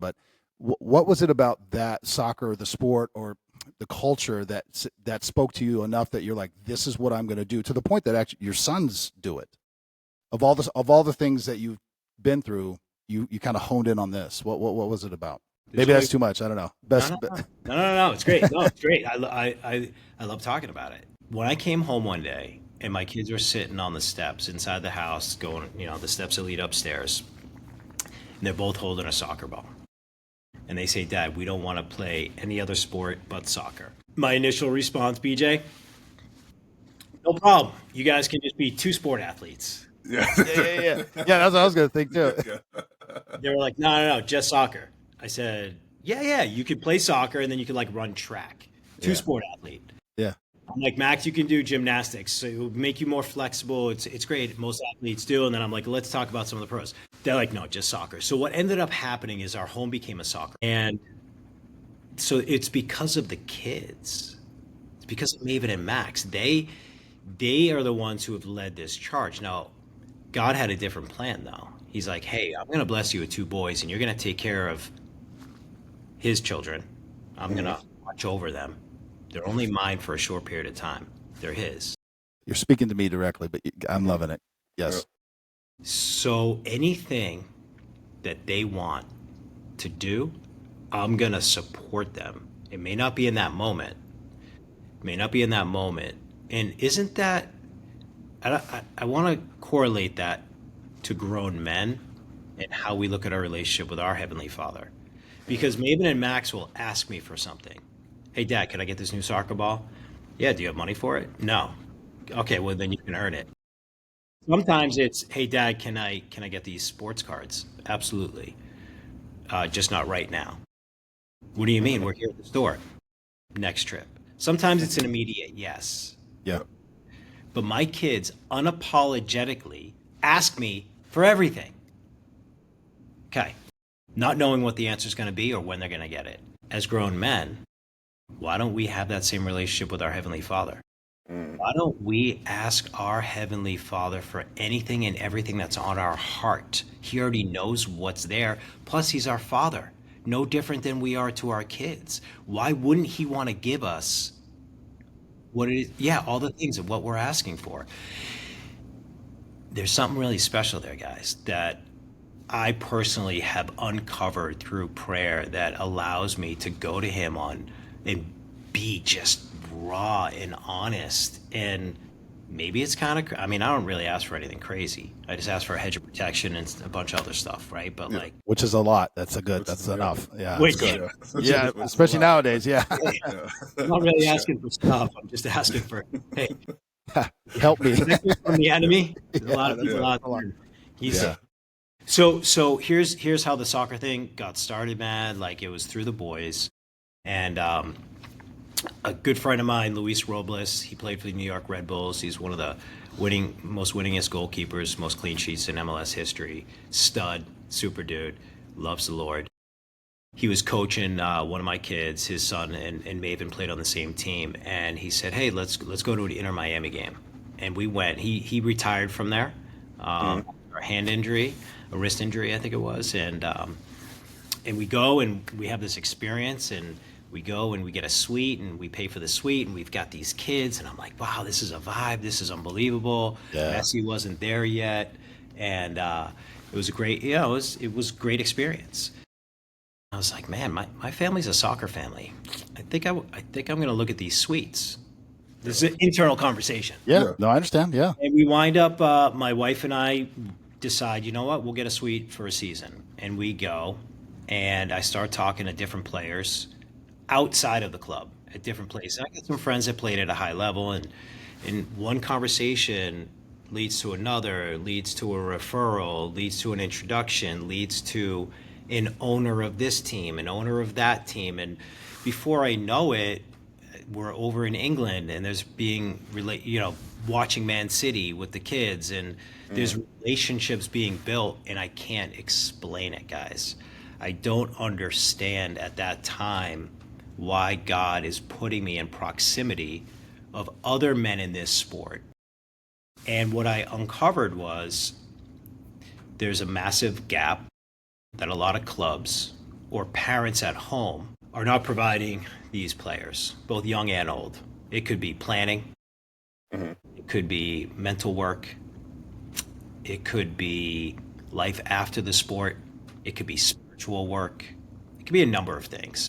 but what was it about that soccer, the sport, or the culture that spoke to you enough that you're like, this is what I'm going to do, to the point that actually your sons do it? Of all the things that you've been through, you kind of honed in on this. What was it about? Maybe that's too much. I don't know. No. It's great. No, it's great. I love talking about it. When I came home one day and my kids were sitting on the steps inside the house, going, the steps that lead upstairs, and they're both holding a soccer ball. And they say, Dad, we don't want to play any other sport but soccer. My initial response, BJ, no problem. You guys can just be two sport athletes. Yeah. Yeah, that's what I was going to think too. They were like, no, just soccer. I said, yeah, you could play soccer and then you could like run track. Two sport athlete. Yeah. I'm like, Max, you can do gymnastics. So it will make you more flexible. It's great. Most athletes do. And then I'm like, let's talk about some of the pros. They're like, no, just soccer. So what ended up happening is our home became a soccer. And so it's because of the kids. It's because of Maven and Max. They are the ones who have led this charge. Now, God had a different plan, though. He's like, hey, I'm going to bless you with two boys, and you're going to take care of his children. I'm going to watch over them. They're only mine for a short period of time. They're his. You're speaking to me directly, but I'm loving it. Yes. So anything that they want to do, I'm going to support them. It may not be in that moment. And isn't that, I want to correlate that to grown men and how we look at our relationship with our Heavenly Father. Because Maven and Max will ask me for something. Hey, Dad, can I get this new soccer ball? Yeah, do you have money for it? No. Okay, well, then you can earn it. Sometimes it's, hey, Dad, can I get these sports cards? Absolutely. Just not right now. What do you mean? We're here at the store. Next trip. Sometimes it's an immediate yes. Yeah. But my kids unapologetically ask me for everything. Okay. Not knowing what the answer is going to be or when they're going to get it. As grown men, why don't we have that same relationship with our Heavenly Father? Why don't we ask our Heavenly Father for anything and everything that's on our heart? He already knows what's there. Plus, He's our Father. No different than we are to our kids. Why wouldn't He want to give us what it is? Yeah, all the things of what we're asking for. There's something really special there, guys, that I personally have uncovered through prayer that allows me to go to Him on and be just raw and honest. And maybe it's kind of, I don't really ask for anything crazy. I just ask for a hedge of protection and a bunch of other stuff, right? But which is a lot. That's enough. Yeah. Good. Yeah, especially nowadays. Yeah. I'm not really asking for stuff. I'm just asking for, hey, help me from the enemy. There's a lot of people. So here's how the soccer thing got started, man. Like, it was through the boys, and a good friend of mine, Luis Robles, he played for the New York Red Bulls. He's one of the most winningest goalkeepers, most clean sheets in MLS history. Stud, super dude, loves the Lord. He was coaching one of my kids, his son, and Maven played on the same team. And he said, hey, let's go to an Inter Miami game. And we went. He retired from there, a hand injury, a wrist injury, I think it was. And we go and we have this experience, and we go and we get a suite and we pay for the suite, and we've got these kids, and I'm like, wow, this is a vibe. This is unbelievable. Yeah. Messi wasn't there yet. And it was a great, it was great experience. I was like, man, my family's a soccer family. I think I'm going to look at these suites. This is an internal conversation. Yeah. No, I understand. Yeah. And we wind up, my wife and I decide, you know what, we'll get a suite for a season. And we go, and I start talking to different players outside of the club at different places. I got some friends that played at a high level, and one conversation leads to another, leads to a referral, leads to an introduction, leads to an owner of this team, an owner of that team. And before I know it, we're over in England, and there's watching Man City with the kids, and there's relationships being built, and I can't explain it, guys. I don't understand at that time why God is putting me in proximity of other men in this sport. And what I uncovered was there's a massive gap that a lot of clubs or parents at home are not providing these players, both young and old. It could be planning. Mm-hmm. It could be mental work. It could be life after the sport. It could be spiritual work. It could be a number of things.